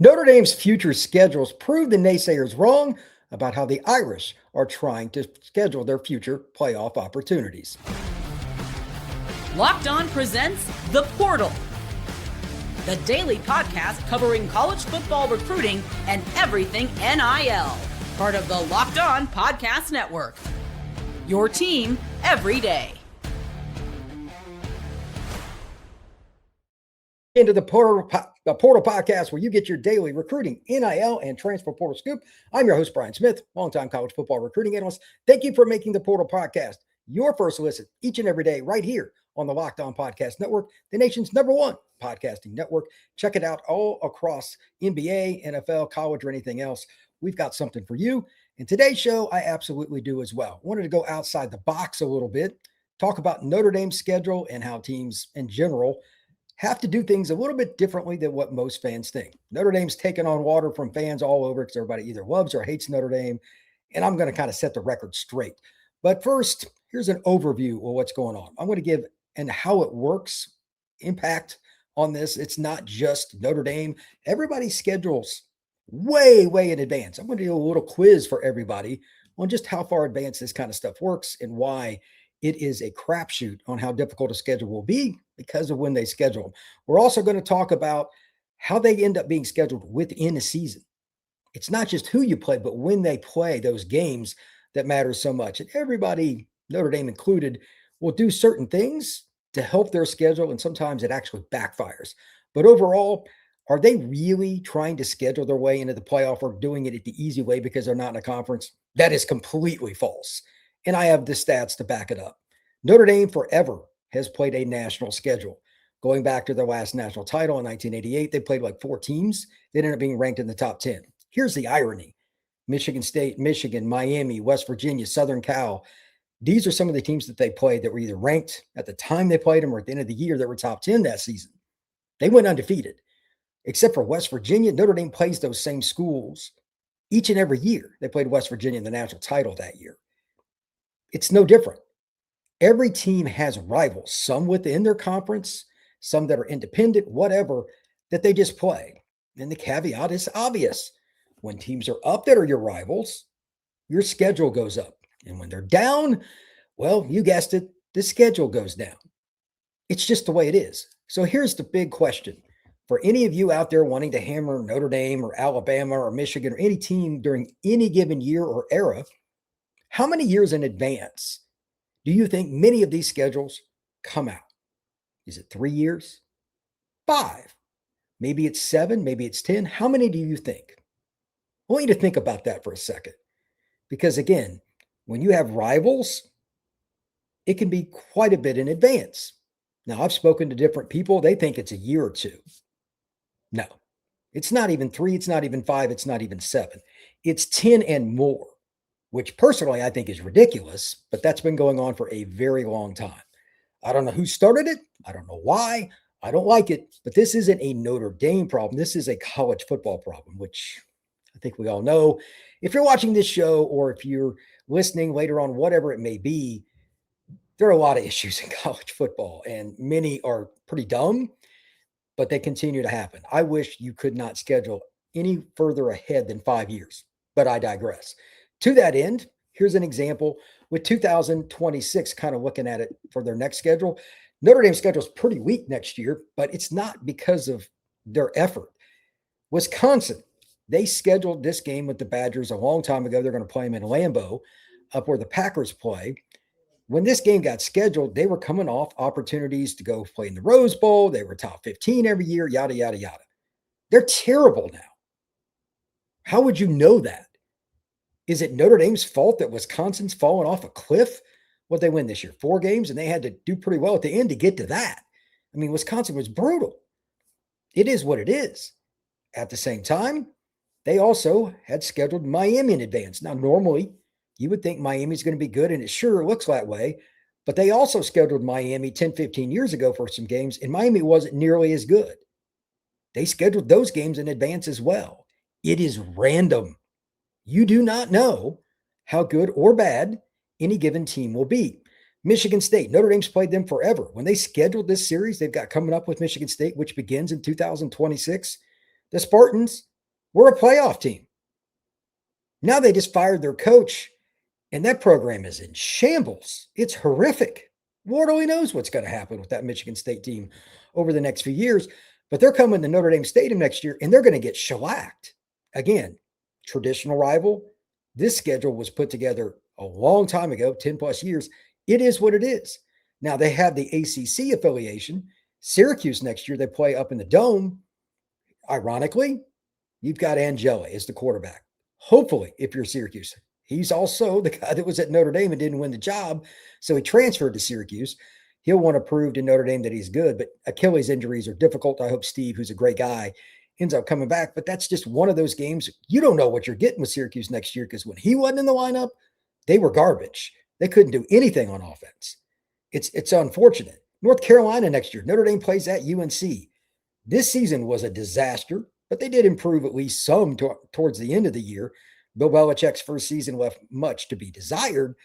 Notre Dame's future schedules prove the naysayers wrong about how the Irish are trying to schedule their future playoff opportunities. Locked On presents The Portal, the daily podcast covering college football recruiting and everything NIL. Part of the Locked On Podcast Network. Your team every day. Into the Portal Podcast, where you get your daily recruiting, NIL, and transfer portal scoop. I'm your host, Brian Smith, longtime college football recruiting analyst. Thank you for making the Portal Podcast your first listen each and every day right here on the Locked On Podcast Network, the nation's #1 podcasting network. Check it out all across NBA, NFL, college, or anything else. We've got something for you. In today's show, I absolutely do as well. Wanted to go outside the box a little bit, talk about Notre Dame's schedule and how teams in general have to do things a little bit differently than what most fans think. Notre Dame's taken on water from fans all over because everybody either loves or hates Notre Dame, and I'm going to kind of set the record straight. But first, here's an overview of what's going on. I'm going to give and how it works, impact on this. It's not just Notre Dame. Everybody's schedules way in advance. I'm going to do a little quiz for everybody on just how far advanced this kind of stuff works and why it is a crapshoot on how difficult a schedule will be because of when they schedule them. We're also going to talk about how they end up being scheduled within a season. It's not just who you play, but when they play those games that matters so much. And everybody, Notre Dame included, will do certain things to help their schedule, and sometimes it actually backfires. But overall, are they really trying to schedule their way into the playoff or doing it the easy way because they're not in a conference? That is completely false. And I have the stats to back it up. Notre Dame forever has played a national schedule. Going back to their last national title in 1988, they played like 4 teams. They ended up being ranked in the top 10. Here's the irony. Michigan State, Michigan, Miami, West Virginia, Southern Cal. These are some of the teams that they played that were either ranked at the time they played them or at the end of the year that were top 10 that season. They went undefeated. Except for West Virginia, Notre Dame plays those same schools each and every year. They played West Virginia in the national title that year. It's no different. Every team has rivals, some within their conference, some that are independent, whatever, that they just play. And the caveat is obvious. When teams are up that are your rivals, your schedule goes up. And when they're down, well, you guessed it, the schedule goes down. It's just the way it is. So here's the big question. For any of you out there wanting to hammer Notre Dame or Alabama or Michigan or any team during any given year or era, how many years in advance do you think many of these schedules come out? Is it 3 years? 5? Maybe it's 7, maybe it's 10. How many do you think? I want you to think about that for a second. Because again, when you have rivals, it can be quite a bit in advance. Now, I've spoken to different people. They think it's a year or 2. No, it's not even 3. It's not even 5. It's not even 7. It's 10 and more, which personally I think is ridiculous, but that's been going on for a very long time. I don't know who started it. I don't know why. I don't like it, but this isn't a Notre Dame problem. This is a college football problem, which I think we all know. If you're watching this show or if you're listening later on, whatever it may be, there are a lot of issues in college football, and many are pretty dumb, but they continue to happen. I wish you could not schedule any further ahead than 5 years, but I digress. To that end, here's an example with 2026, kind of looking at it for their next schedule. Notre Dame's schedule is pretty weak next year, but it's not because of their effort. Wisconsin, they scheduled this game with the Badgers a long time ago. They're going to play them in Lambeau, up where the Packers play. When this game got scheduled, they were coming off opportunities to go play in the Rose Bowl. They were top 15 every year, yada, yada, yada. They're terrible now. How would you know that? Is it Notre Dame's fault that Wisconsin's fallen off a cliff? What they win this year? 4 games, and they had to do pretty well at the end to get to that. I mean, Wisconsin was brutal. It is what it is. At the same time, they also had scheduled Miami in advance. Now, normally, you would think Miami's going to be good, and it sure looks that way. But they also scheduled Miami 10, 15 years ago for some games, and Miami wasn't nearly as good. They scheduled those games in advance as well. It is random. You do not know how good or bad any given team will be. Michigan State, Notre Dame's played them forever. When they scheduled this series they've got coming up with Michigan State, which begins in 2026, the Spartans We're a playoff team. Now they just fired their coach, and that program is in shambles. It's horrific. Lord only knows what's going to happen with that Michigan State team over the next few years. But they're coming to Notre Dame Stadium next year, and they're going to get shellacked. Again, traditional rival. This schedule was put together a long time ago, 10 plus years. It is what it is. Now, they have the ACC affiliation. Syracuse next year, they play up in the Dome. Ironically, you've got Angeli as the quarterback. Hopefully, if you're Syracuse. He's also the guy that was at Notre Dame and didn't win the job, so he transferred to Syracuse. He'll want to prove to Notre Dame that he's good, but Achilles injuries are difficult. I hope Steve, who's a great guy, ends up coming back, but that's just one of those games. You don't know what you're getting with Syracuse next year because when he wasn't in the lineup, they were garbage. They couldn't do anything on offense. It's unfortunate. North Carolina next year, Notre Dame plays at UNC. This season was a disaster, but they did improve at least some towards the end of the year. Bill Belichick's first season left much to be desired,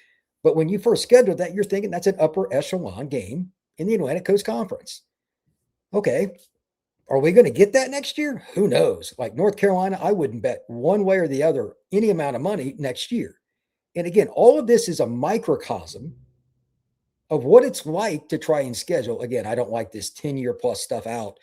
but when you first scheduled that, you're thinking that's an upper echelon game in the Atlantic Coast Conference. Okay, are we going to get that next year? Who knows? Like North Carolina, I wouldn't bet one way or the other any amount of money next year. And again, all of this is a microcosm of what it's like to try and schedule. Again, I don't like this 10-year plus stuff out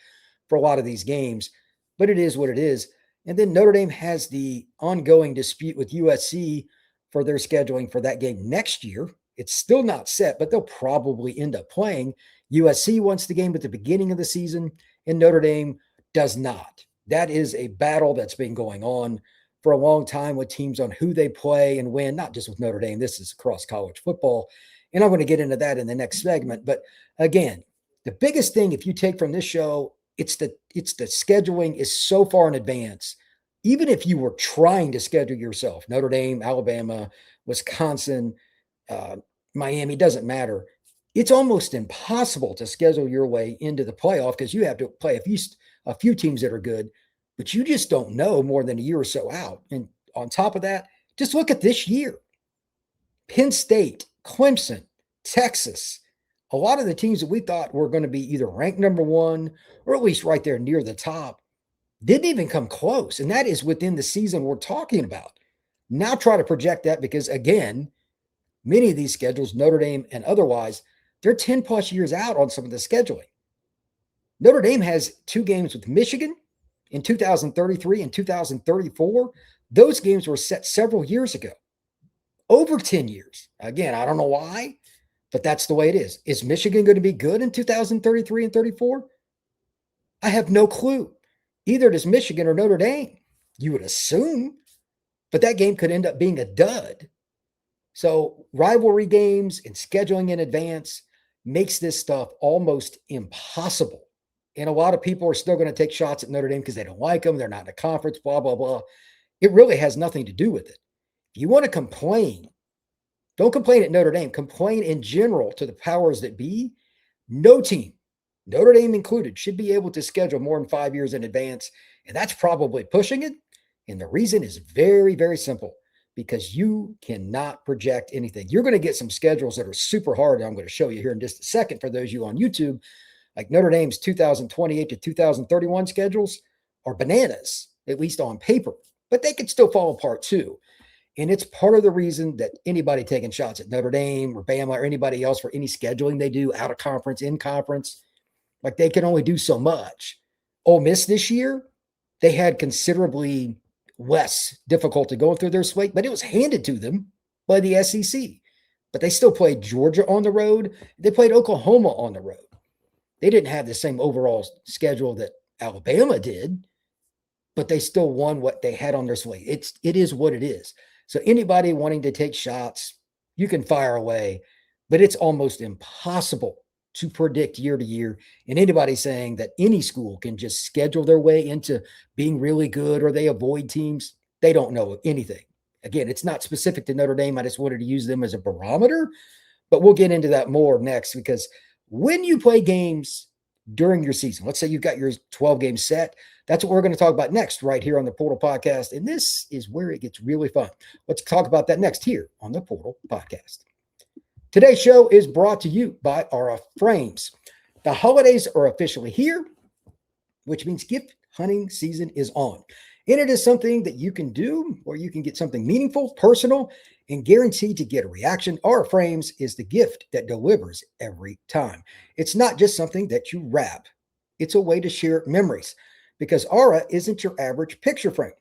for a lot of these games, but it is what it is. And then Notre Dame has the ongoing dispute with USC for their scheduling for that game next year. It's still not set, but they'll probably end up playing. USC wants the game at the beginning of the season, and Notre Dame does not. That is a battle that's been going on for a long time with teams on who they play and when, not just with Notre Dame. This is across college football. And I'm going to get into that in the next segment. But again, the biggest thing, if you take from this show, it's the scheduling is so far in advance. Even if you were trying to schedule yourself, Notre Dame, Alabama, Wisconsin, Miami, doesn't matter. It's almost impossible to schedule your way into the playoff because you have to play a few teams that are good, but you just don't know more than a year or so out. And on top of that, just look at this year. Penn State, Clemson, Texas, a lot of the teams that we thought were going to be either ranked number one or at least right there near the top didn't even come close. And that is within the season we're talking about. Now try to project that because, again, many of these schedules, Notre Dame and otherwise, they're 10 plus years out on some of the scheduling. Notre Dame has 2 games with Michigan in 2033 and 2034. Those games were set several years ago, over 10 years. Again, I don't know why, but that's the way it is. Is Michigan going to be good in 2033 and 34? I have no clue. Either does Michigan or Notre Dame. You would assume, but that game could end up being a dud. So rivalry games and scheduling in advance makes this stuff almost impossible. And a lot of people are still going to take shots at Notre Dame because they don't like them. They're not in a conference, blah, blah, blah. It really has nothing to do with it. If you want to complain, don't complain at Notre Dame. Complain in general to the powers that be. No team, Notre Dame included, should be able to schedule more than 5 years in advance. And that's probably pushing it. And the reason is very, very simple. Because you cannot project anything. You're going to get some schedules that are super hard. I'm going to show you here in just a second for those of you on YouTube. Like Notre Dame's 2028 to 2031 schedules are bananas, at least on paper. But they could still fall apart too. And it's part of the reason that anybody taking shots at Notre Dame or Bama or anybody else for any scheduling they do, out of conference, in conference, like they can only do so much. Ole Miss this year, they had considerably less difficulty going through their slate, but it was handed to them by the SEC. But they still played Georgia on the road. They played Oklahoma on the road. They didn't have the same overall schedule that Alabama did, but they still won what they had on their slate. It is what it is. So anybody wanting to take shots, you can fire away, but it's almost impossible to predict year to year. And anybody saying that any school can just schedule their way into being really good or they avoid teams, they don't know anything. Again, it's not specific to Notre Dame. I just wanted to use them as a barometer, but we'll get into that more next because when you play games during your season, let's say you've got your 12 game set, that's what we're going to talk about next right here on the Portal Podcast. And this is where it gets really fun. Let's talk about that next here on the Portal Podcast. Today's show is brought to you by our frames. The holidays are officially here, which means gift hunting season is on. And it is something that you can do, or you can get something meaningful, personal, and guaranteed to get a reaction. Aura Frames is the gift that delivers every time. It's not just something that you wrap, it's a way to share memories, because Aura isn't your average picture frame.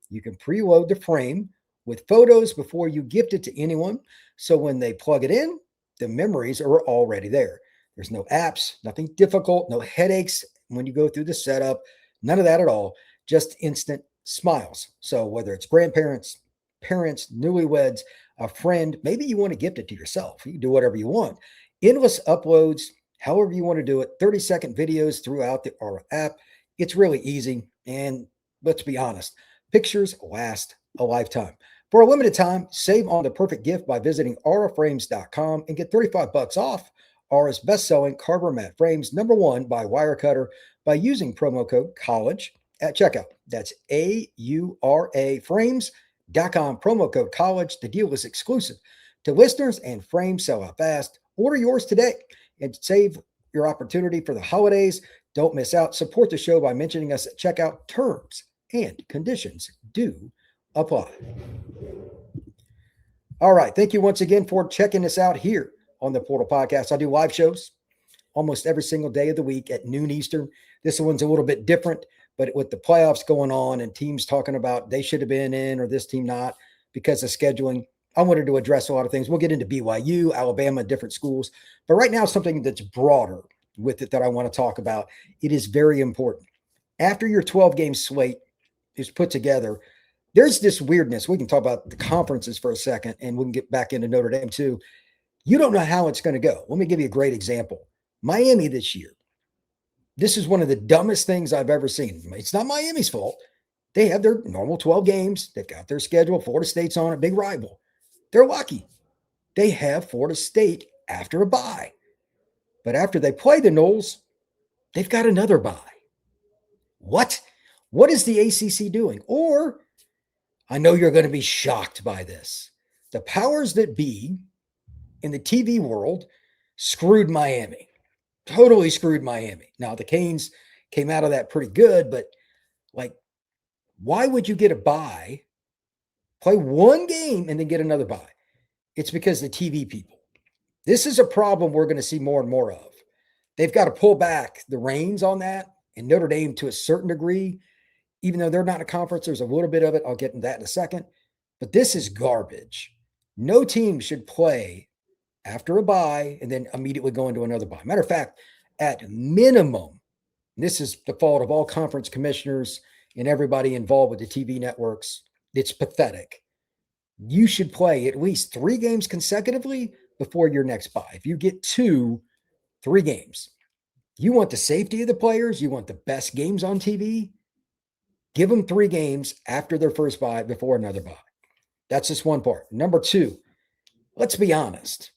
You can preload the frame with photos before you gift it to anyone. So when they plug it in, the memories are already there. There's no apps, nothing difficult, no headaches when you go through the setup, none of that at all. Just instant smiles. So whether it's grandparents, parents, newlyweds, a friend, maybe you want to gift it to yourself. You can do whatever you want. Endless uploads, however you want to do it, 30-second videos throughout the Aura app. It's really easy. And let's be honest, pictures last a lifetime. For a limited time, save on the perfect gift by visiting auraframes.com and get $35 off Aura's best-selling Carver Matte Frames, #1 by Wirecutter, by using promo code COLLEGE at checkout. That's AURA Frames.com, promo code COLLEGE. The deal is exclusive to listeners, and frames sell out fast. Order yours today and save your opportunity for the holidays. Don't miss out. Support the show by mentioning us at checkout. Terms and conditions do apply. All right. Thank you once again for checking us out here on the Portal Podcast. I do live shows almost every single day of the week at noon Eastern. This one's a little bit different, but with the playoffs going on and teams talking about they should have been in or this team not because of scheduling, I wanted to address a lot of things. We'll get into BYU, Alabama, different schools. But right now, something that's broader with it that I want to talk about. It is very important. After your 12-game slate is put together, there's this weirdness. We can talk about the conferences for a second, and we can get back into Notre Dame too. You don't know how it's going to go. Let me give you a great example. Miami this year. This is one of the dumbest things I've ever seen. It's not Miami's fault. They have their normal 12 games. They've got their schedule. Florida State's on it, big rival. They're lucky. They have Florida State after a bye. But after they play the Noles, they've got another bye. What? What is the ACC doing? Or, I know you're going to be shocked by this. The powers that be in the TV world screwed Miami. Totally screwed Miami. Now, the Canes came out of that pretty good, but like, why would you get a bye, play one game, and then get another bye? It's because the TV people. This is a problem we're going to see more and more of. They've got to pull back the reins on that. And Notre Dame, to a certain degree, even though they're not in a conference, there's a little bit of it. I'll get into that in a second. But this is garbage. No team should play after a bye and then immediately go into another bye. Matter of fact, at minimum, this is the fault of all conference commissioners and everybody involved with the TV networks. It's pathetic. You should play at least 3 games consecutively before your next bye. If you get 2, 3 games, you want the safety of the players. You want the best games on TV. Give them 3 games after their first bye before another bye. That's just one part. Number 2, let's be honest.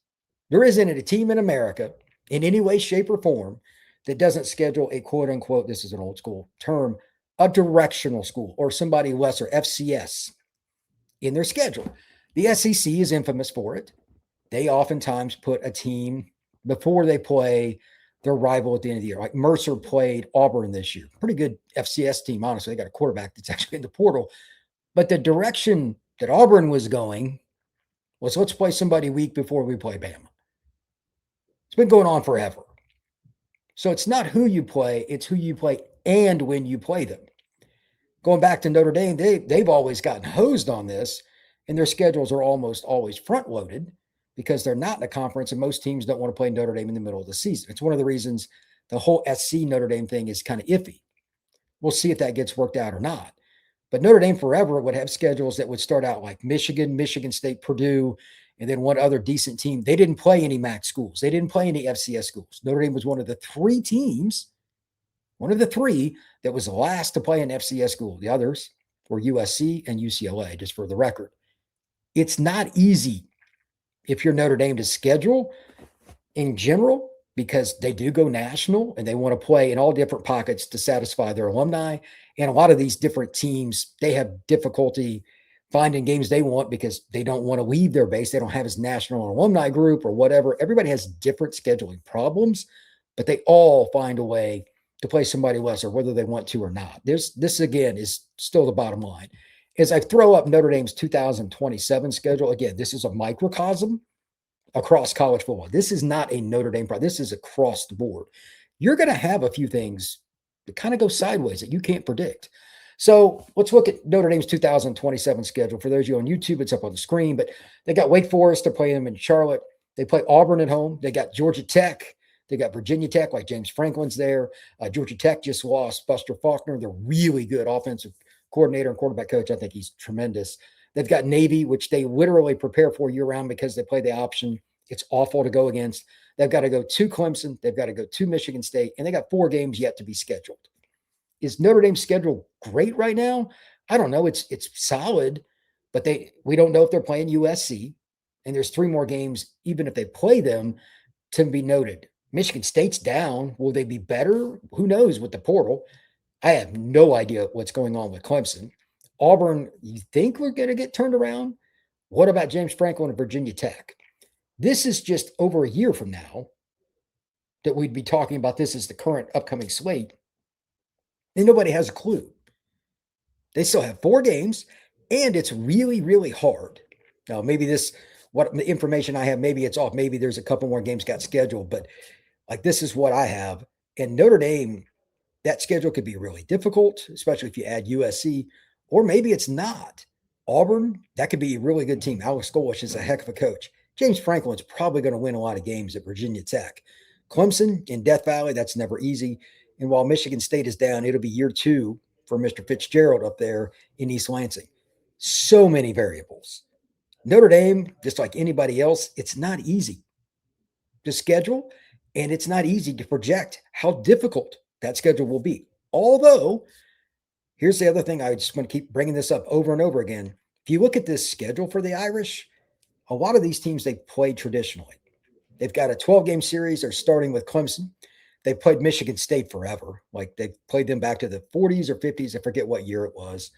There isn't a team in America in any way, shape, or form that doesn't schedule a quote unquote, this is an old school term, a directional school or somebody lesser, FCS, in their schedule. The SEC is infamous for it. They oftentimes put a team before they play their rival at the end of the year. Like Mercer played Auburn this year. Pretty good FCS team, honestly. They got a quarterback that's actually in the portal. But the direction that Auburn was going was, let's play somebody week before we play Bama. It's been going on forever. So it's not who you play, it's who you play and when you play them. Going back to Notre Dame, they've always gotten hosed on this, and their schedules are almost always front-loaded because they're not in a conference, and most teams don't want to play Notre Dame in the middle of the season. It's one of the reasons the whole SC Notre Dame thing is kind of iffy. We'll see if that gets worked out or not. But Notre Dame forever would have schedules that would start out like Michigan, Michigan State, Purdue, and then one other decent team. They didn't play any MAC schools. They didn't play any FCS schools. Notre Dame was one of the 3 teams, that was last to play an FCS school. The others were USC and UCLA, just for the record. It's not easy if you're Notre Dame to schedule in general, because they do go national and they want to play in all different pockets to satisfy their alumni. And a lot of these different teams, they have difficulty finding games they want because they don't want to leave their base. They don't have his national alumni group or whatever. Everybody has different scheduling problems, but they all find a way to play somebody lesser, whether they want to or not. This again is still the bottom line. As I throw up Notre Dame's 2027 schedule, again, this is a microcosm across college football. This is not a Notre Dame problem. This is across the board. You're going to have a few things that kind of go sideways that you can't predict. So let's look at Notre Dame's 2027 schedule. For those of you on YouTube, it's up on the screen, but they got Wake Forest to play them in Charlotte. They play Auburn at home. They got Georgia Tech. They got Virginia Tech, like James Franklin's there. Georgia Tech just lost Buster Faulkner. They're really good offensive coordinator and quarterback coach. I think he's tremendous. They've got Navy, which they literally prepare for year-round because they play the option. It's awful to go against. They've got to go to Clemson. They've got to go to Michigan State, and they got 4 games yet to be scheduled. Is Notre Dame's schedule great right now? I don't know. It's solid, but we don't know if they're playing USC, and there's 3 more games, even if they play them, to be noted. Michigan State's down. Will they be better? Who knows with the portal? I have no idea what's going on with Clemson. Auburn, you think we're going to get turned around? What about James Franklin and Virginia Tech? This is just over a year from now that we'd be talking about this as the current upcoming slate. And nobody has a clue. They still have 4 games, and it's really, really hard. Now, maybe what the information I have, maybe it's off. Maybe there's a couple more games got scheduled, but like this is what I have. And Notre Dame, that schedule could be really difficult, especially if you add USC, or maybe it's not. Auburn, that could be a really good team. Alex Golish is a heck of a coach. James Franklin's probably going to win a lot of games at Virginia Tech. Clemson in Death Valley, that's never easy. And while Michigan State is down, it'll be year 2 for Mr. Fitzgerald up there in East Lansing. So many variables. Notre Dame, just like anybody else, it's not easy to schedule, and it's not easy to project how difficult that schedule will be. Although, here's the other thing, I just want to keep bringing this up over and over again. If you look at this schedule for the Irish, a lot of these teams they play traditionally. They've got a 12-game series. They're starting with Clemson. They played Michigan State forever. Like they played them back to the 40s or 50s. I forget what year it was,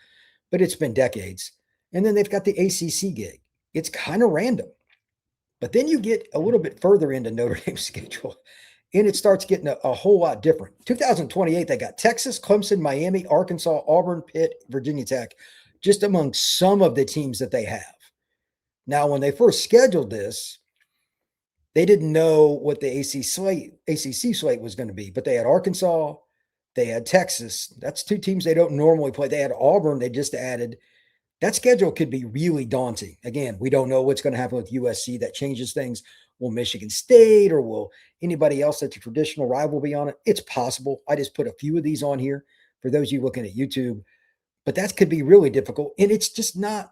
but it's been decades. And then they've got the ACC gig. It's kind of random. But then you get a little bit further into Notre Dame's schedule, and it starts getting a whole lot different. 2028, they got Texas, Clemson, Miami, Arkansas, Auburn, Pitt, Virginia Tech, just among some of the teams that they have. Now, when they first scheduled this, they didn't know what the ACC slate was going to be, but they had Arkansas, they had Texas. That's 2 teams they don't normally play. They had Auburn, they just added. That schedule could be really daunting. Again, we don't know what's going to happen with USC. That changes things. Will Michigan State or will anybody else that's a traditional rival be on it? It's possible. I just put a few of these on here for those of you looking at YouTube, but that could be really difficult. And it's just not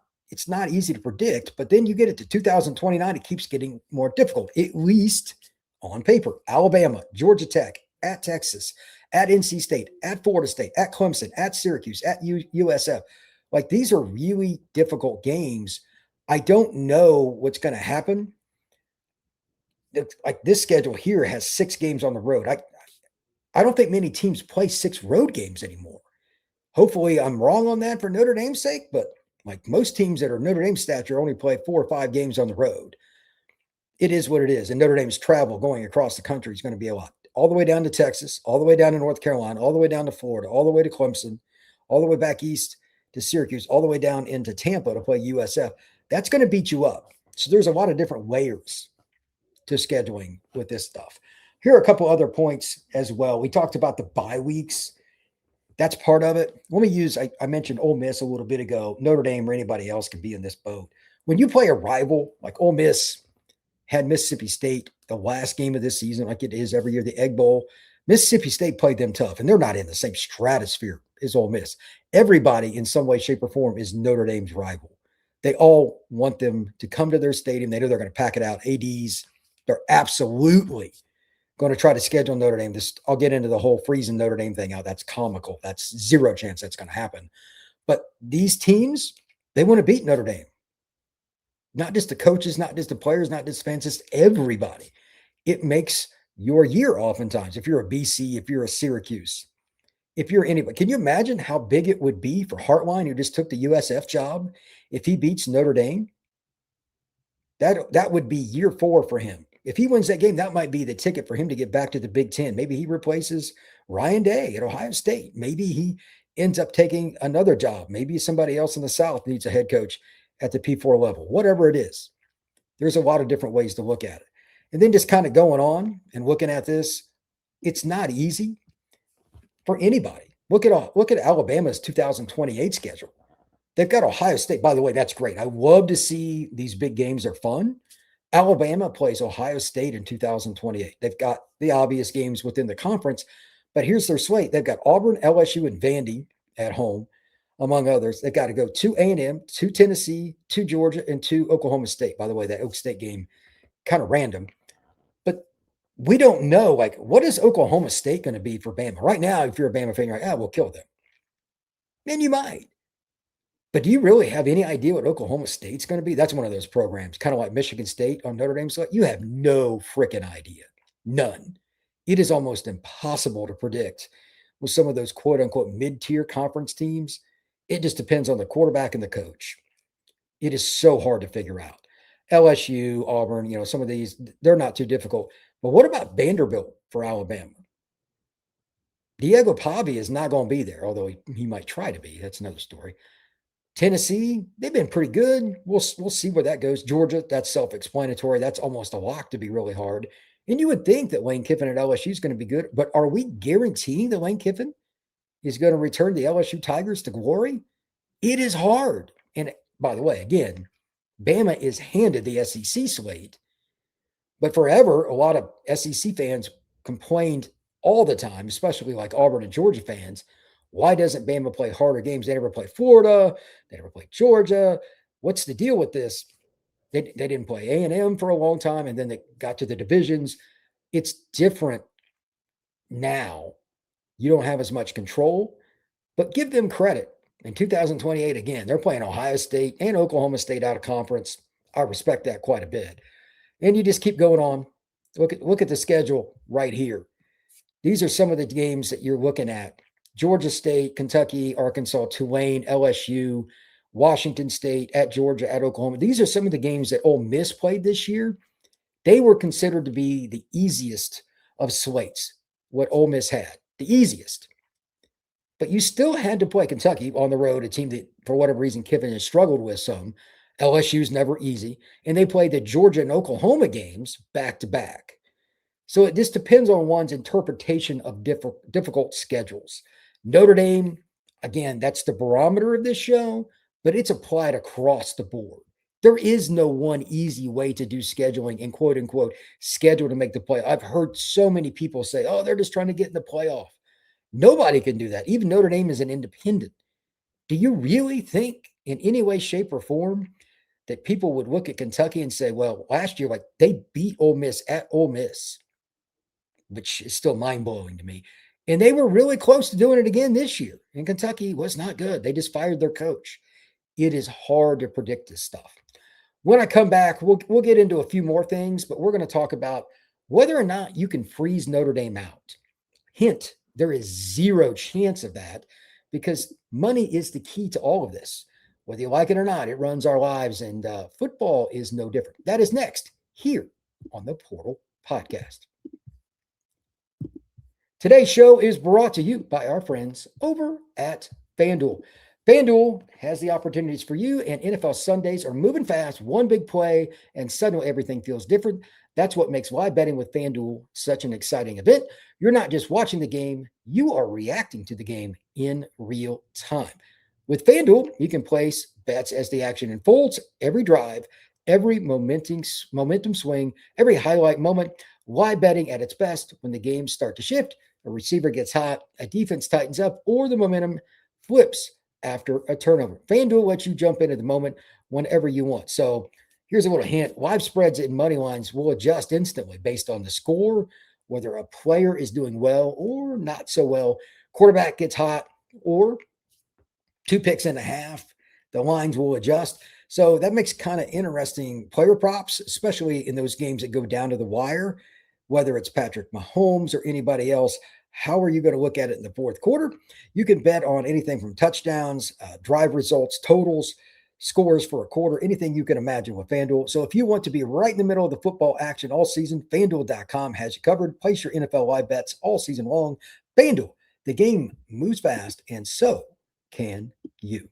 easy to predict. But then you get it to 2029, it keeps getting more difficult, at least on paper. Alabama, Georgia Tech, at Texas, at NC State, at Florida State, at Clemson, at Syracuse, at USF. Like these are really difficult games. I don't know what's going to happen. Like this schedule here has 6 games on the road. I don't think many teams play 6 road games anymore. Hopefully I'm wrong on that for Notre Dame's sake, but like most teams that are Notre Dame stature only play 4 or 5 games on the road. It is what it is. And Notre Dame's travel going across the country is going to be a lot. All the way down to Texas, all the way down to North Carolina, all the way down to Florida, all the way to Clemson, all the way back east to Syracuse, all the way down into Tampa to play USF. That's going to beat you up. So there's a lot of different layers to scheduling with this stuff. Here are a couple other points as well. We talked about the bye weeks. That's part of it. Let me use, I mentioned Ole Miss a little bit ago. Notre Dame or anybody else can be in this boat. When you play a rival, like Ole Miss had Mississippi State the last game of this season, like it is every year, the Egg Bowl. Mississippi State played them tough, and they're not in the same stratosphere as Ole Miss. Everybody in some way, shape, or form is Notre Dame's rival. They all want them to come to their stadium. They know they're going to pack it out. ADs, they're absolutely going to try to schedule Notre Dame. I'll get into the whole freezing Notre Dame thing out. That's comical. That's zero chance that's going to happen. But these teams, they want to beat Notre Dame. Not just the coaches, not just the players, not just fans, just everybody. It makes your year oftentimes. If you're a BC, if you're a Syracuse, if you're anybody, can you imagine how big it would be for Hartline, who just took the USF job, if he beats Notre Dame? That would be year 4 for him. If he wins that game, that might be the ticket for him to get back to the Big Ten. Maybe he replaces Ryan Day at Ohio State. Maybe he ends up taking another job. Maybe somebody else in the South needs a head coach at the P4 level. Whatever it is, there's a lot of different ways to look at it. And then just kind of going on and looking at this, it's not easy for anybody. Look at Alabama's 2028 schedule. They've got Ohio State. By the way, that's great. I love to see these big games. They're fun. Alabama plays Ohio State in 2028. They've got the obvious games within the conference, but here's their slate. They've got Auburn, LSU, and Vandy at home, among others. They've got to go to A&M, to Tennessee, to Georgia, and to Oklahoma State. By the way, that Oak State game, kind of random. But we don't know, like, what is Oklahoma State going to be for Bama? Right now, if you're a Bama fan, you're like, we'll kill them. And you might. But do you really have any idea what Oklahoma State's going to be? That's one of those programs, kind of like Michigan State on Notre Dame. So you have no freaking idea. None. It is almost impossible to predict with some of those quote unquote mid-tier conference teams. It just depends on the quarterback and the coach. It is so hard to figure out. LSU, Auburn, some of these, they're not too difficult. But what about Vanderbilt for Alabama? Diego Pavia is not going to be there, although he might try to be. That's another story. Tennessee, they've been pretty good. We'll see where that goes. Georgia, that's self-explanatory. That's almost a lock to be really hard. And you would think that Lane Kiffin at LSU is going to be good, but are we guaranteeing that Lane Kiffin is going to return the LSU Tigers to glory? It is hard. And by the way, again, Bama is handed the SEC slate, but forever, a lot of SEC fans complained all the time, especially like Auburn and Georgia fans. Why doesn't Bama play harder games? They never play Florida. They never play Georgia. What's the deal with this? They didn't play A&M for a long time, and then they got to the divisions. It's different now. You don't have as much control, but give them credit. In 2028, again, they're playing Ohio State and Oklahoma State out of conference. I respect that quite a bit. And you just keep going on. Look at the schedule right here. These are some of the games that you're looking at. Georgia State, Kentucky, Arkansas, Tulane, LSU, Washington State, at Georgia, at Oklahoma. These are some of the games that Ole Miss played this year. They were considered to be the easiest of slates, what Ole Miss had, the easiest. But you still had to play Kentucky on the road, a team that, for whatever reason, Kiffin has struggled with some. LSU's never easy. And they played the Georgia and Oklahoma games back-to-back. So it just depends on one's interpretation of difficult schedules. Notre Dame, again, that's the barometer of this show, but it's applied across the board. There is no one easy way to do scheduling and quote unquote schedule to make the play. I've heard so many people say, they're just trying to get in the playoff. Nobody can do that. Even Notre Dame is an independent. Do you really think in any way, shape, or form that people would look at Kentucky and say, well, last year, like they beat Ole Miss at Ole Miss, which is still mind-blowing to me. And they were really close to doing it again this year. And Kentucky was not good. They just fired their coach. It is hard to predict this stuff. When I come back, we'll get into a few more things, but we're going to talk about whether or not you can freeze Notre Dame out. Hint, there is zero chance of that because money is the key to all of this. Whether you like it or not, it runs our lives, and football is no different. That is next here on the Portal Podcast. Today's show is brought to you by our friends over at FanDuel. FanDuel has the opportunities for you, and NFL Sundays are moving fast, one big play, and suddenly everything feels different. That's what makes live betting with FanDuel such an exciting event. You're not just watching the game, you are reacting to the game in real time. With FanDuel, you can place bets as the action unfolds, every drive, every momentum swing, every highlight moment. Live betting at its best when the games start to shift, a receiver gets hot, a defense tightens up, or the momentum flips after a turnover. FanDuel lets you jump into the moment whenever you want. So here's a little hint. Live spreads and money lines will adjust instantly based on the score, whether a player is doing well or not so well. Quarterback gets hot or 2 picks and a half. The lines will adjust. So that makes kind of interesting player props, especially in those games that go down to the wire, whether it's Patrick Mahomes or anybody else. How are you going to look at it in the fourth quarter? You can bet on anything from touchdowns, drive results, totals, scores for a quarter, anything you can imagine with FanDuel. So if you want to be right in the middle of the football action all season, FanDuel.com has you covered. Place your NFL live bets all season long. FanDuel, the game moves fast, and so can you.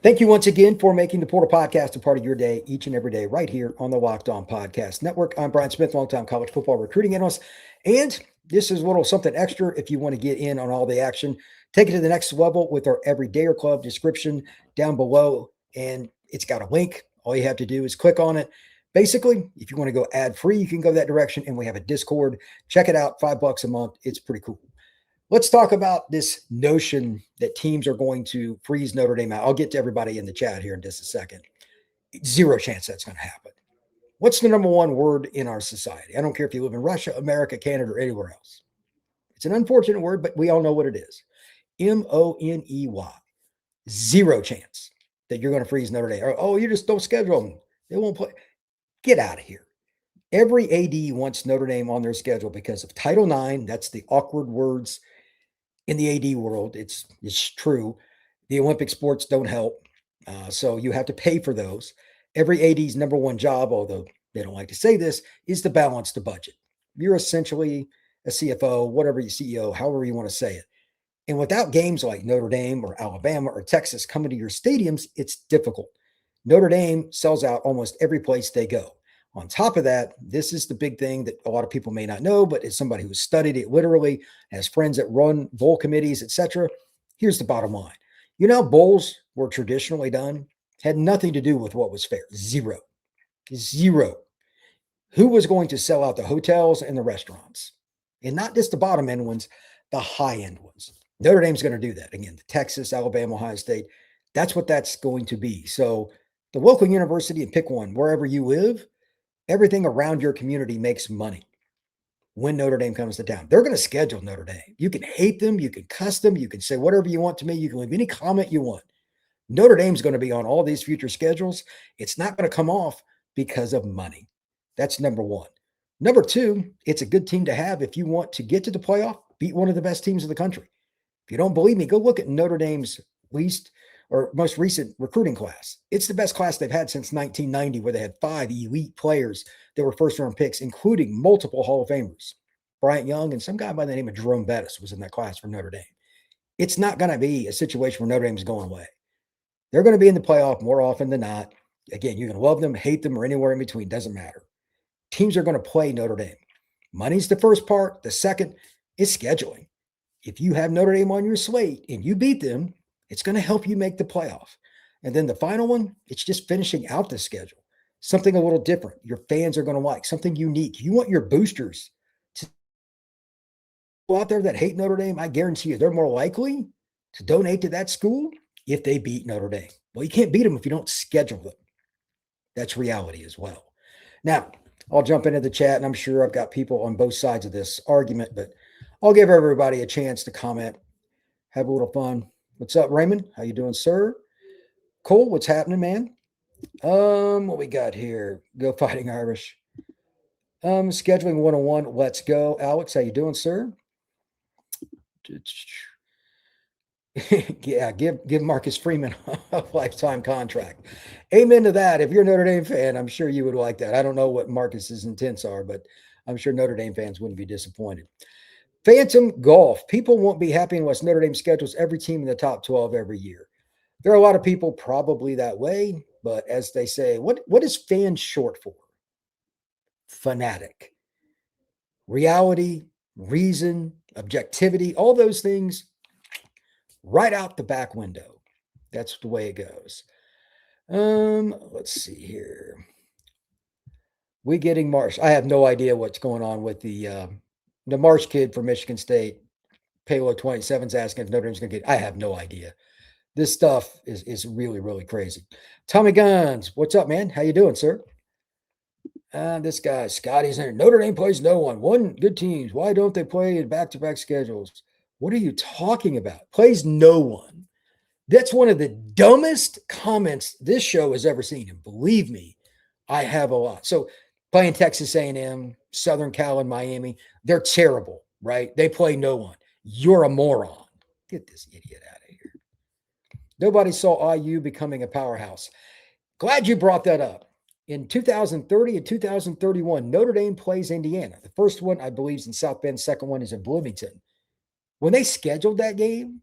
Thank you once again for making the Portal Podcast a part of your day each and every day right here on the Locked On Podcast Network. I'm Brian Smith, longtime college football recruiting analyst, and this is a little something extra if you want to get in on all the action. Take it to the next level with our Everydayer Club description down below, and it's got a link. All you have to do is click on it. Basically, if you want to go ad-free, you can go that direction, and we have a Discord. Check it out, $5 a month. It's pretty cool. Let's talk about this notion that teams are going to freeze Notre Dame out. I'll get to everybody in the chat here in just a second. Zero chance that's going to happen. What's the number one word in our society? I don't care if you live in Russia, America, Canada, or anywhere else. It's an unfortunate word, but we all know what it is. M-O-N-E-Y. Zero chance that you're going to freeze Notre Dame. Oh, you just don't schedule them. They won't play. Get out of here. Every AD wants Notre Dame on their schedule because of Title IX. That's the awkward words in the AD world. It's true. The Olympic sports don't help. So you have to pay for those. Every AD's number one job, although they don't like to say this, is to balance the budget. You're essentially a CFO, whatever you CEO, however you want to say it. And without games like Notre Dame or Alabama or Texas coming to your stadiums, it's difficult. Notre Dame sells out almost every place they go. On top of that, this is the big thing that a lot of people may not know, but as somebody who's studied it literally, has friends that run bowl committees, etc., here's the bottom line. You know how bowls were traditionally done? Had nothing to do with what was fair. Zero. Who was going to sell out the hotels and the restaurants? And not just the bottom end ones, the high end ones. Notre Dame's going to do that. Again, Texas, Alabama, Ohio State. That's what that's going to be. So the local university, and pick one, wherever you live, everything around your community makes money when Notre Dame comes to town. They're going to schedule Notre Dame. You can hate them. You can cuss them. You can say whatever you want to me. You can leave any comment you want. Notre Dame's going to be on all these future schedules. It's not going to come off because of money. That's number one. Number two, it's a good team to have if you want to get to the playoff, beat one of the best teams in the country. If you don't believe me, go look at Notre Dame's most recent recruiting class. It's the best class they've had since 1990, where they had 5 elite players that were first-round picks, including multiple Hall of Famers. Bryant Young and some guy by the name of Jerome Bettis was in that class for Notre Dame. It's not going to be a situation where Notre Dame is going away. They're going to be in the playoff more often than not. Again, you can love them, hate them, or anywhere in between. Doesn't matter. Teams are going to play Notre Dame. Money's the first part. The second is scheduling. If you have Notre Dame on your slate and you beat them, it's going to help you make the playoff. And then the final one, it's just finishing out the schedule. Something a little different. Your fans are going to like something unique. You want your boosters to go out there that hate Notre Dame. I guarantee you they're more likely to donate to that school if they beat Notre Dame. Well, you can't beat them if you don't schedule them. That's reality as well. Now, I'll jump into the chat, and I'm sure I've got people on both sides of this argument, but I'll give everybody a chance to comment, have a little fun. What's up, Raymond? How you doing, sir? Cole, what's happening, man? What we got here? Go Fighting Irish. Scheduling 101. Let's go. Alex, how you doing, sir? Yeah, give Marcus Freeman a lifetime contract. Amen to that. If you're a Notre Dame fan, I'm sure you would like that. I don't know what Marcus's intents are, but I'm sure Notre Dame fans wouldn't be disappointed. Phantom Golf. People won't be happy unless Notre Dame schedules every team in the top 12 every year. There are a lot of people probably that way, but as they say, what is fan short for? Fanatic. Reality, reason, objectivity, all those things right out the back window. That's the way it goes. Let's see here. We getting Marsh. I have no idea what's going on with the Marsh kid from Michigan State. Payload 27's asking if Notre Dame's going to get. I have no idea. This stuff is really, really crazy. Tommy Guns, what's up, man? How you doing, sir? This guy, Scotty's in there. Notre Dame plays no one. One good teams. Why don't they play in back-to-back schedules? What are you talking about? Plays no one. That's one of the dumbest comments this show has ever seen. And believe me, I have a lot. So playing Texas A&M, Southern Cal, and Miami, they're terrible, right? They play no one. You're a moron. Get this idiot out of here. Nobody saw IU becoming a powerhouse. Glad you brought that up. In 2030 and 2031, Notre Dame plays Indiana. The first one, I believe, is in South Bend. Second one is in Bloomington. When they scheduled that game,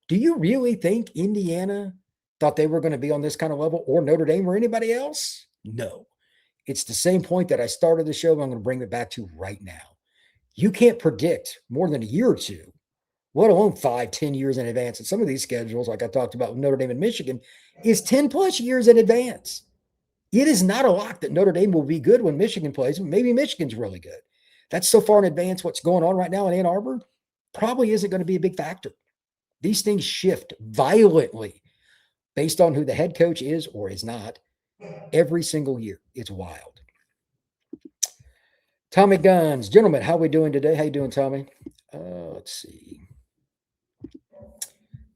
do you really think Indiana thought they were going to be on this kind of level, or Notre Dame or anybody else? No. It's the same point that I started the show. I'm going to bring it back to right now. You can't predict more than a year or two, let alone 5-10 years in advance. And some of these schedules, like I talked about with Notre Dame and Michigan, is 10 plus years in advance. It is not a lock that Notre Dame will be good when Michigan plays. Maybe Michigan's really good. That's so far in advance. What's going on right now in Ann Arbor probably isn't going to be a big factor. These things shift violently based on who the head coach is or is not every single year. It's wild. Tommy Guns, gentlemen, how are we doing today? How you doing, Tommy? Let's see.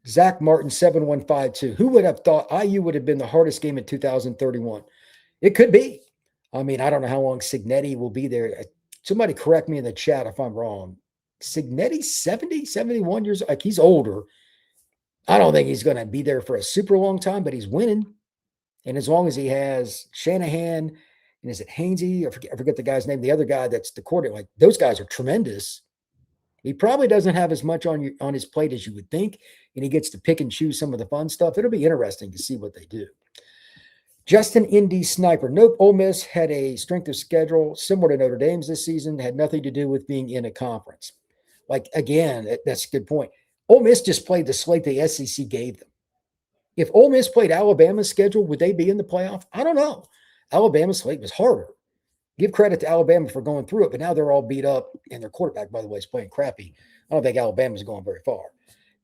Zach Martin, 7152. Who would have thought IU would have been the hardest game in 2031? It could be. I mean, I don't know how long Cignetti will be there. Somebody correct me in the chat if I'm wrong. Cignetti, 70, 71 years, like he's older. I don't think he's going to be there for a super long time, but he's winning. And as long as he has Shanahan, and is it Hainsey? I forget the guy's name. The other guy that's the coordinator, like those guys are tremendous. He probably doesn't have as much on his plate as you would think, and he gets to pick and choose some of the fun stuff. It'll be interesting to see what they do. Justin Indy Sniper. Nope, Ole Miss had a strength of schedule similar to Notre Dame's this season. Had nothing to do with being in a conference. Like, again, that's a good point. Ole Miss just played the slate the SEC gave them. If Ole Miss played Alabama's schedule, would they be in the playoff? I don't know. Alabama's slate was harder. Give credit to Alabama for going through it, but now they're all beat up, and their quarterback, by the way, is playing crappy. I don't think Alabama's going very far.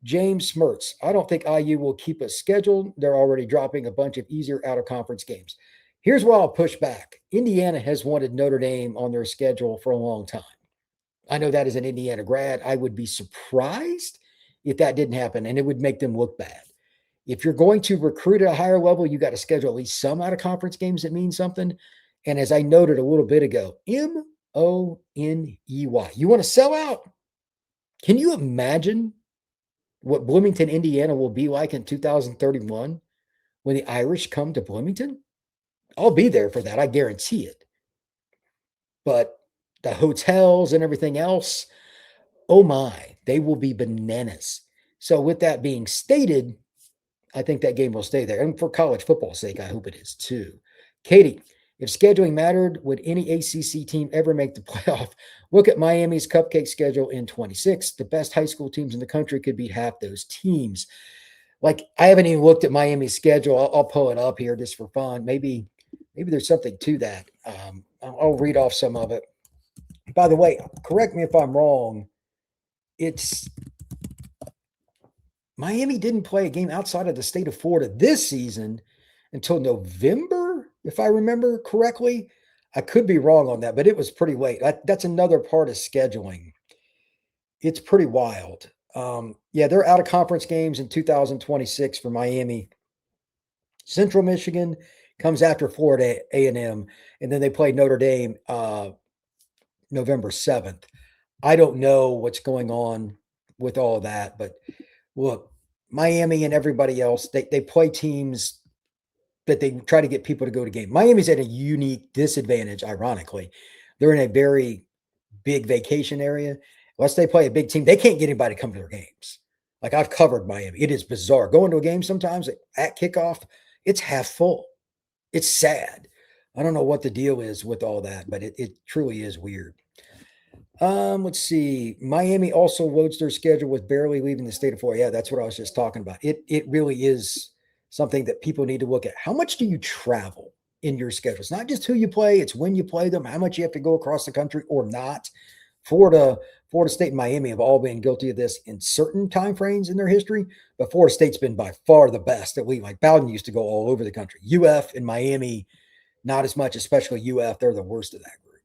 James Smertz. I don't think IU will keep a schedule. They're already dropping a bunch of easier out-of-conference games. Here's why I'll push back. Indiana has wanted Notre Dame on their schedule for a long time. I know that as an Indiana grad, I would be surprised if that didn't happen, and it would make them look bad. If you're going to recruit at a higher level, you got to schedule at least some out-of-conference games that mean something. And as I noted a little bit ago, Money. You want to sell out? Can you imagine what Bloomington, Indiana will be like in 2031 when the Irish come to Bloomington? I'll be there for that. I guarantee it. But the hotels and everything else, oh my, they will be bananas. So with that being stated, I think that game will stay there. And for college football's sake, I hope it is too. Katie, if scheduling mattered, would any ACC team ever make the playoff? Look at Miami's cupcake schedule in 26. The best high school teams in the country could beat half those teams. Like, I haven't even looked at Miami's schedule. I'll pull it up here just for fun. Maybe there's something to that. I'll read off some of it. By the way, correct me if I'm wrong. It's Miami didn't play a game outside of the state of Florida this season until November, if I remember correctly. I could be wrong on that, but it was pretty late. That's another part of scheduling. It's pretty wild. Yeah, they're out of conference games in 2026 for Miami. Central Michigan comes after Florida A&M, and then they play Notre Dame November 7th. I don't know what's going on with all of that, but look, Miami and everybody else, they play teams that they try to get people to go to game. Miami's at a unique disadvantage, ironically. They're in a very big vacation area. Unless they play a big team, they can't get anybody to come to their games. Like, I've covered Miami. It is bizarre. Going to a game sometimes at kickoff, it's half full. It's sad. I don't know what the deal is with all that, but it truly is weird. Let's see. Miami also loads their schedule with barely leaving the state of Florida. Yeah, that's what I was just talking about. It really is something that people need to look at. How much do you travel in your schedule? It's not just who you play, it's when you play them, how much you have to go across the country or not. Florida State and Miami have all been guilty of this in certain time frames in their history, but Florida State's been by far the best. That we like Bowden used to go all over the country. UF and Miami, not as much, especially UF. They're the worst of that group.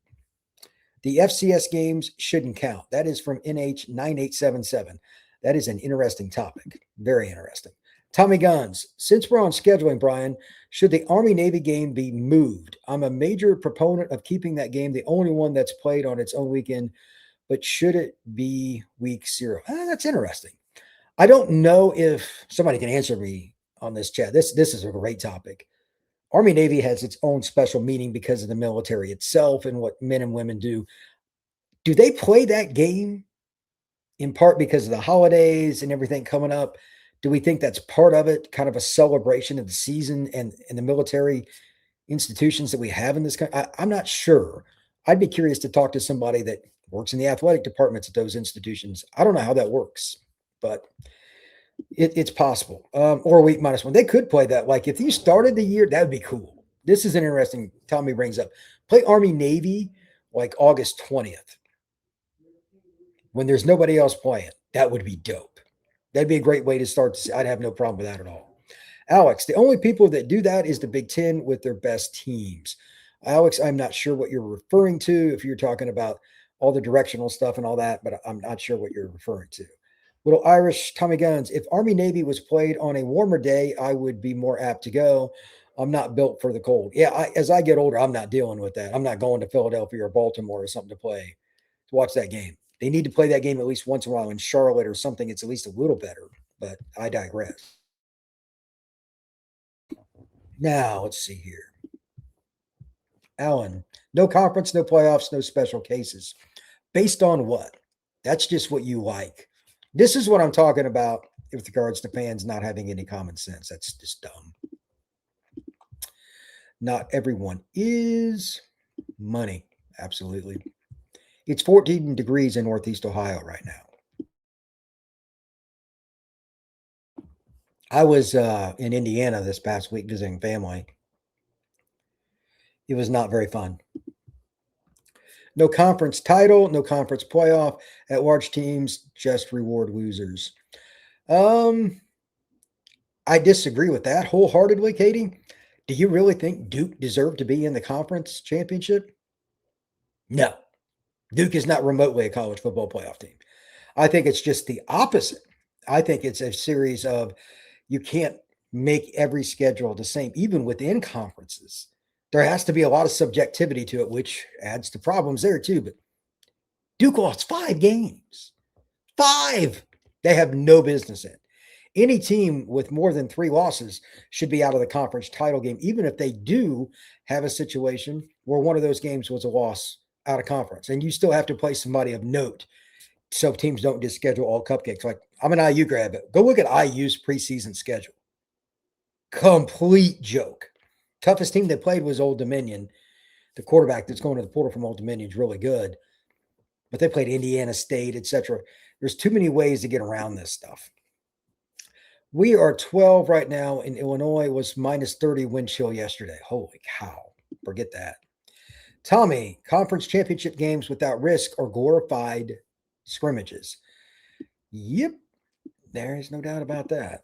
The FCS games shouldn't count. That is from NH9877. That is an interesting topic. Very interesting. Tommy Guns, since we're on scheduling, Brian, should the Army-Navy game be moved? I'm a major proponent of keeping that game, the only one that's played on its own weekend, but should it be week 0? That's interesting. I don't know if somebody can answer me on this chat. This is a great topic. Army Navy has its own special meaning because of the military itself and what men and women do. Do they play that game in part because of the holidays and everything coming up? Do we think that's part of it, kind of a celebration of the season and the military institutions that we have in this country? I'm not sure. I'd be curious to talk to somebody that works in the athletic departments at those institutions. I don't know how that works, but it's possible. Or a week minus one. They could play that. Like if you started the year, that would be cool. This is an interesting. Tommy brings up play Army Navy like August 20th when there's nobody else playing. That would be dope. That'd be a great way to start. I'd have no problem with that at all. Alex, the only people that do that is the Big Ten with their best teams. Alex, I'm not sure what you're referring to if you're talking about all the directional stuff and all that, but I'm not sure what you're referring to. Little Irish Tommy Guns, if Army Navy was played on a warmer day, I would be more apt to go. I'm not built for the cold. Yeah, as I get older, I'm not dealing with that. I'm not going to Philadelphia or Baltimore or something to watch that game. They need to play that game at least once in a while in Charlotte or something. It's at least a little better, but I digress. Now, let's see here. Alan, no conference, no playoffs, no special cases. Based on what? That's just what you like. This is what I'm talking about with regards to fans not having any common sense. That's just dumb. Not everyone is money. Absolutely. It's 14 degrees in Northeast Ohio right now. I was in Indiana this past week visiting family. It was not very fun. No conference title, no conference playoff. At large teams just reward losers. I disagree with that wholeheartedly, Katie. Do you really think Duke deserved to be in the conference championship? No. Duke is not remotely a college football playoff team. I think it's just the opposite. I think it's a series of you can't make every schedule the same, even within conferences. There has to be a lot of subjectivity to it, which adds to problems there too. But Duke lost 5 games. 5. They have no business in. Any team with more than 3 losses should be out of the conference title game, even if they do have a situation where one of those games was a loss out of conference. And you still have to play somebody of note so teams don't just schedule all cupcakes. Like I'm an IU grad, but go look at IU's preseason schedule. Complete joke. Toughest team they played was Old Dominion. The quarterback that's going to the portal from Old Dominion is really good. But they played Indiana State, etc. There's too many ways to get around this stuff. We are 12 right now in Illinois. It was minus 30 wind chill yesterday. Holy cow. Forget that. Tommy, conference championship games without risk are glorified scrimmages. Yep. There is no doubt about that.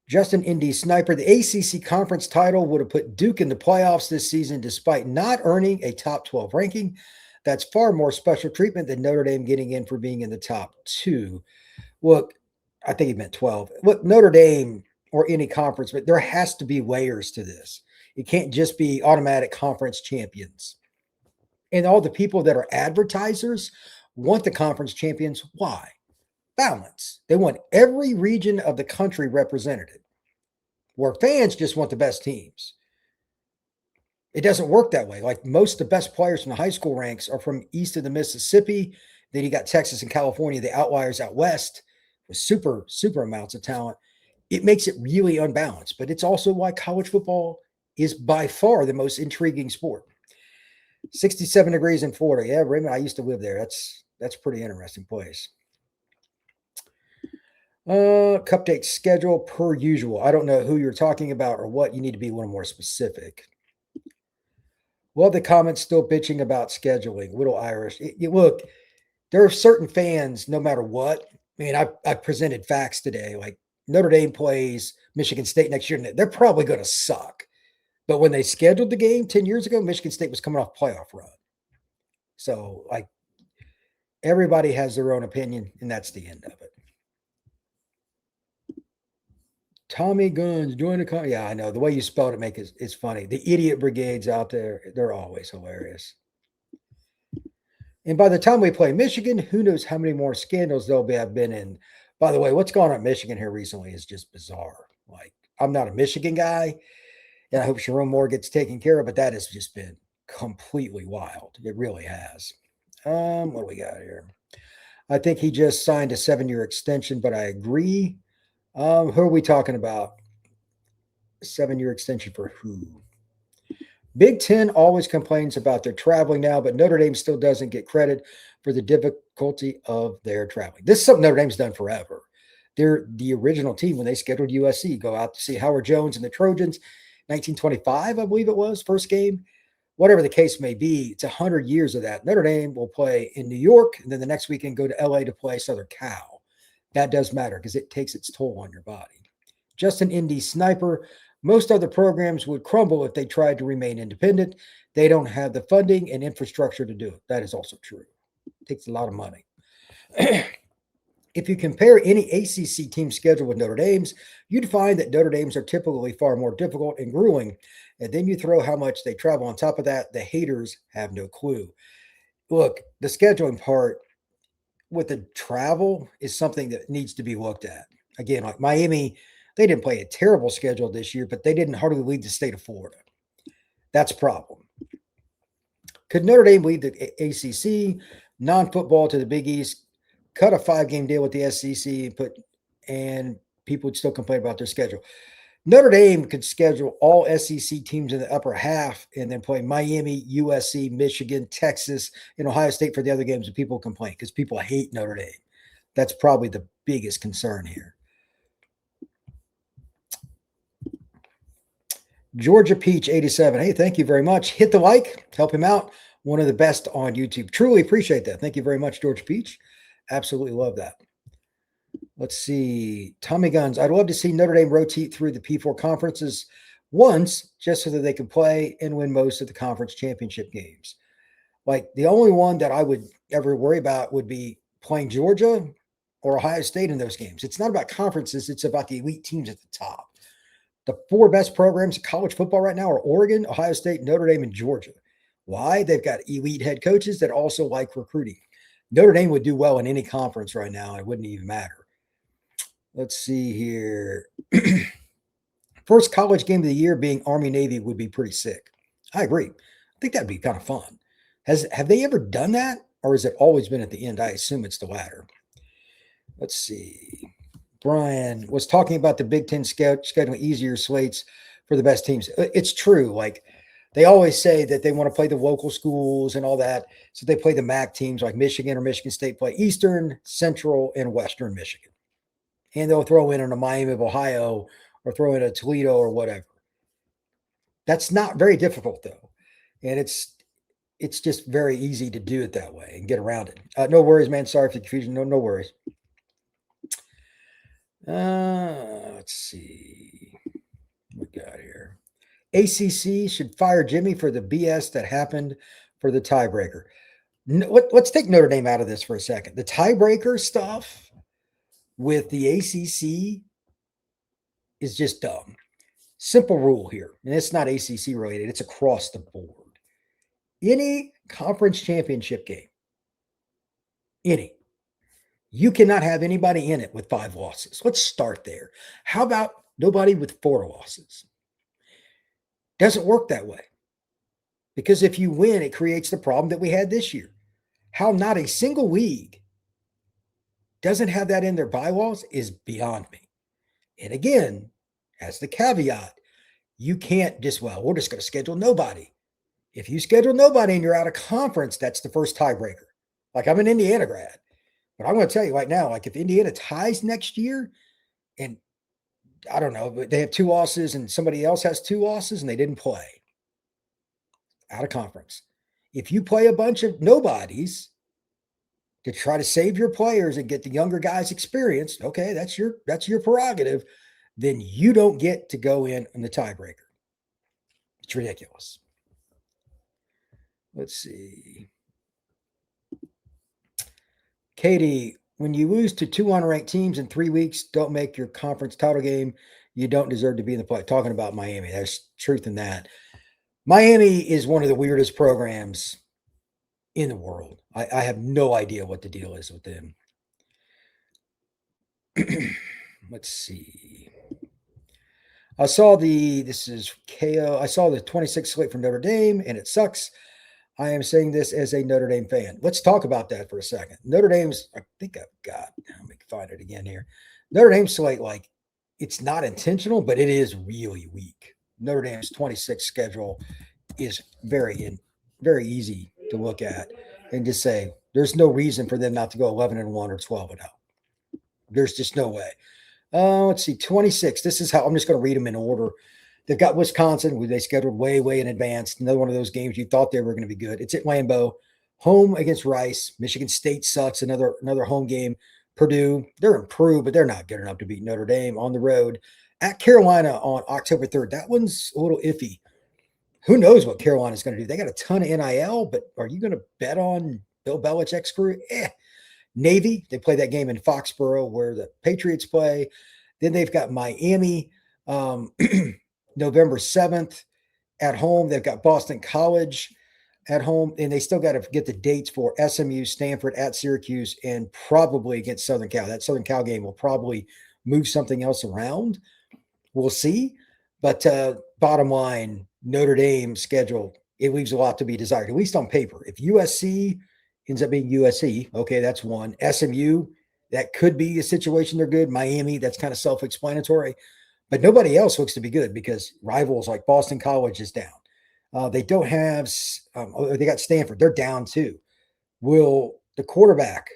Justin Indy Sniper, the ACC conference title would have put Duke in the playoffs this season despite not earning a top 12 ranking. That's far more special treatment than Notre Dame getting in for being in the top 2. Look, I think he meant 12. Look, Notre Dame or any conference, but there has to be layers to this. It can't just be automatic conference champions. And all the people that are advertisers want the conference champions. Why? Balance. They want every region of the country represented, where fans just want the best teams. It doesn't work that way. Like most of the best players from the high school ranks are from east of the Mississippi. Then you got Texas and California, the outliers out west with super amounts of talent. It makes it really unbalanced, but it's also why college football is by far the most intriguing sport. 67 degrees in Florida. Yeah, Raymond, I used to live there. That's a pretty interesting place. Cupcake schedule per usual. I don't know who you're talking about or what. You need to be a little more specific. Well, the comments still bitching about scheduling. Little Irish. Look, there are certain fans, no matter what. I mean, I presented facts today. Like Notre Dame plays Michigan State next year, and they're probably going to suck. But when they scheduled the game 10 years ago, Michigan State was coming off playoff run. So, like, everybody has their own opinion, and that's the end of it. Tommy Guns, join the con. Yeah, I know. The way you spelled it it's funny. The idiot brigades out there, they're always hilarious. And by the time we play Michigan, who knows how many more scandals they'll have been in. By the way, what's going on in Michigan here recently is just bizarre. Like, I'm not a Michigan guy. And I hope Sharon Moore gets taken care of, but that has just been completely wild. It really has. What do we got here? I think he just signed a 7-year extension, but I agree. Who are we talking about? 7-year extension for who? Big Ten always complains about their traveling now, but Notre Dame still doesn't get credit for the difficulty of their traveling. This is something Notre Dame's done forever. They're the original team when they scheduled USC, go out to see Howard Jones and the Trojans, 1925, I believe it was, first game. Whatever the case may be, it's 100 years of that. Notre Dame will play in New York, and then the next weekend go to LA to play Southern Cal. That does matter because it takes its toll on your body. Just an Indy sniper. Most other programs would crumble if they tried to remain independent. They don't have the funding and infrastructure to do it. That is also true. It takes a lot of money. If you compare any ACC team schedule with Notre Dame's, you'd find that Notre Dame's are typically far more difficult and grueling. And then you throw how much they travel on top of that, the haters have no clue. Look, the scheduling part with the travel is something that needs to be looked at. Again, like Miami, they didn't play a terrible schedule this year, but they didn't hardly lead the state of Florida. That's a problem. Could Notre Dame lead the ACC, non-football to the Big East, cut a 5-game deal with the SEC, and people would still complain about their schedule? Notre Dame could schedule all SEC teams in the upper half and then play Miami, USC, Michigan, Texas, and Ohio State for the other games, and people complain because people hate Notre Dame. That's probably the biggest concern here. Georgia Peach 87. Hey, thank you very much. Hit the like, help him out. One of the best on YouTube. Truly appreciate that. Thank you very much, Georgia Peach. Absolutely love that. Let's see. Tommy Guns. I'd love to see Notre Dame rotate through the P4 conferences once just so that they could play and win most of the conference championship games. Like the only one that I would ever worry about would be playing Georgia or Ohio State in those games. It's not about conferences. It's about the elite teams at the top. The 4 best programs in college football right now are Oregon, Ohio State, Notre Dame, and Georgia. Why? They've got elite head coaches that also like recruiting. Notre Dame would do well in any conference right now. It wouldn't even matter. Let's see here. First college game of the year being Army-Navy would be pretty sick. I agree. I think that'd be kind of fun. Have they ever done that? Or has it always been at the end? I assume it's the latter. Let's see. Brian was talking about the Big Ten scheduling easier slates for the best teams. It's true. Like they always say that they want to play the local schools and all that. So they play the MAC teams like Michigan or Michigan State play Eastern, Central, and Western Michigan. And they'll throw in a Miami of Ohio or throw in a Toledo or whatever. That's not very difficult though. And it's just very easy to do it that way and get around it. No worries, man. Sorry for the confusion. No worries. Let's see what we got here. ACC should fire Jimmy for the BS that happened for the tiebreaker. Let's take Notre Dame out of this for a second. The tiebreaker stuff with the ACC is just dumb. Simple rule here, and it's not ACC related. It's across the board. Any conference championship game, you cannot have anybody in it with 5 losses. Let's start there. How about nobody with 4 losses? Doesn't work that way. Because if you win, it creates the problem that we had this year. How not a single league doesn't have that in their bylaws is beyond me. And again, as the caveat, you can't just, we're just going to schedule nobody. If you schedule nobody and you're out of conference, that's the first tiebreaker. Like I'm an Indiana grad. But I'm going to tell you right now, like if Indiana ties next year and I don't know, but they have 2 losses and somebody else has 2 losses and they didn't play out of conference. If you play a bunch of nobodies to try to save your players and get the younger guys experienced, okay, that's your prerogative, then you don't get to go in on the tiebreaker. It's ridiculous. Let's see. Katie, when you lose to 2 unranked teams in 3 weeks, don't make your conference title game. You don't deserve to be in the play. Talking about Miami, there's truth in that. Miami is one of the weirdest programs in the world. I have no idea what the deal is with them. Let's see. I saw this is KO. I saw the 26 slate from Notre Dame, and it sucks. I am saying this as a Notre Dame fan. Let's talk about that for a second. Notre Dame's, I think I've got, let me find it again here. Notre Dame slate, like, it's not intentional, but it is really weak. Notre Dame's 26 schedule is very easy to look at and just say there's no reason for them not to go 11-1 or 12-0. There's just no way. Let's see, 26. This is how I'm just going to read them in order. They've got Wisconsin, who they scheduled way in advance. Another one of those games you thought they were going to be good. It's at Lambeau. Home against Rice. Michigan State sucks. Another home game. Purdue, they're improved, but they're not good enough to beat Notre Dame. On the road. At Carolina on October 3rd. That one's a little iffy. Who knows what Carolina's going to do? They got a ton of NIL, but are you going to bet on Bill Belichick's crew? Navy, they play that game in Foxborough where the Patriots play. Then they've got Miami November 7th at home. They've got Boston College at home, and they still got to get the dates for SMU, Stanford, at Syracuse, and probably against Southern Cal. That Southern Cal game will probably move something else around. We'll see. But bottom line, Notre Dame schedule, it leaves a lot to be desired, at least on paper. If USC ends up being USC, okay, that's one. SMU, that could be a situation they're good. Miami, that's kind of self-explanatory. But nobody else looks to be good because rivals like Boston College is down. They don't have they got Stanford. They're down too. Will the quarterback,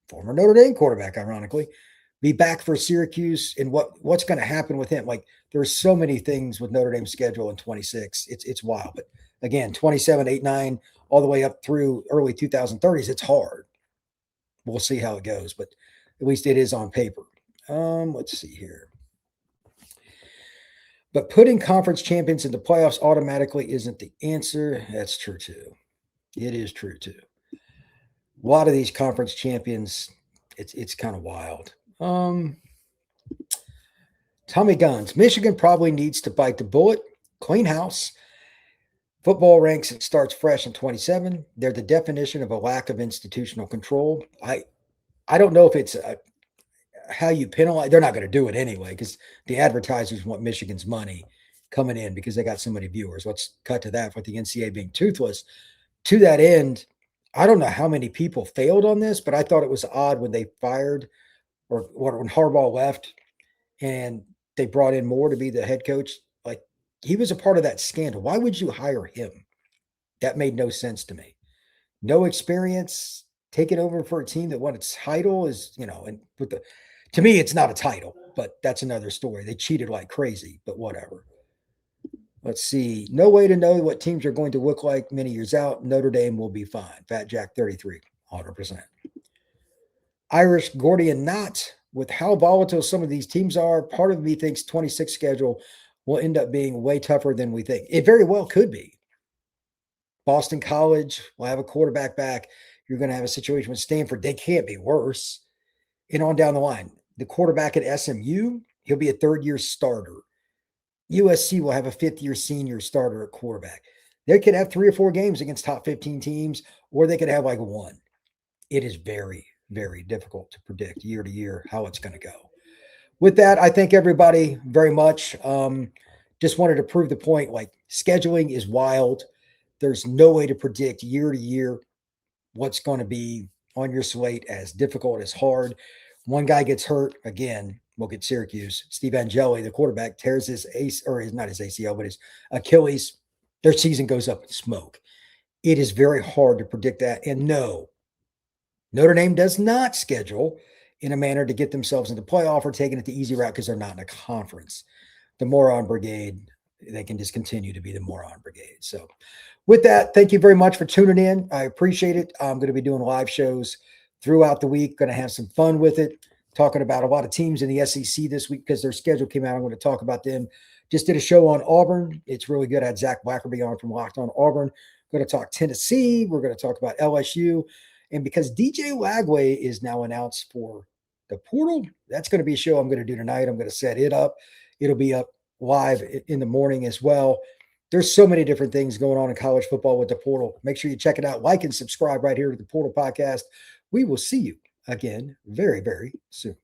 former Notre Dame quarterback, ironically, be back for Syracuse? And what's going to happen with him? Like, there's so many things with Notre Dame's schedule in 26. It's wild. But again, 27, 8, 9, all the way up through early 2030s, it's hard. We'll see how it goes, but at least it is on paper. Let's see here. But putting conference champions into playoffs automatically isn't the answer. That's true too. It is true too. A lot of these conference champions, it's kind of wild. Tommy Guns, Michigan probably needs to bite the bullet, clean house. Football ranks it starts fresh in 27. They're the definition of a lack of institutional control. I don't know if it's how you penalize. They're not going to do it anyway because the advertisers want Michigan's money coming in because they got so many viewers. Let's cut to that with the NCAA being toothless. To that end, I don't know how many people failed on this, but I thought it was odd when they fired or when Harbaugh left and they brought in Moore to be the head coach. Like, he was a part of that scandal. Why would you hire him? That made no sense to me. No experience, taking over for a team that won its title is, and to me, it's not a title, but that's another story. They cheated like crazy, but whatever. Let's see. No way to know what teams are going to look like many years out. Notre Dame will be fine. Fat Jack 33, 100%. Irish Gordian Knot, with how volatile some of these teams are, part of me thinks 26 schedule will end up being way tougher than we think. It very well could be. Boston College will have a quarterback back. You're going to have a situation with Stanford. They can't be worse. And on down the line, the quarterback at SMU, he'll be a third-year starter. USC will have a fifth-year senior starter at quarterback. They could have 3 or 4 games against top 15 teams, or they could have like one. It is very, very difficult to predict year to year how it's going to go. With that, I thank everybody very much. Just wanted to prove the point, like, scheduling is wild. There's no way to predict year to year what's going to be on your slate, as difficult as hard. One guy gets hurt, again, look at Syracuse. Steve Angeli, the quarterback, tears his not his ACL, but his Achilles. Their season goes up in smoke. It is very hard to predict that. And no, Notre Dame does not schedule in a manner to get themselves into playoff or taking it the easy route because they're not in a conference. The Moron Brigade, they can just continue to be the Moron Brigade. So with that, thank you very much for tuning in. I appreciate it. I'm going to be doing live shows throughout the week. Going to have some fun with it, talking about a lot of teams in the SEC this week because their schedule came out. I'm going to talk about them. Just did a show on Auburn. It's really good. I had Zach Blackerby on from Locked On Auburn. Going to talk Tennessee. We're going to talk about LSU. And because DJ Lagway is now announced for the portal, that's going to be a show I'm going to do tonight. I'm going to set it up. It'll be up live in the morning as well. There's so many different things going on in college football with the portal. Make sure you check it out. Like and subscribe right here to the Portal Podcast. We will see you again very, very soon.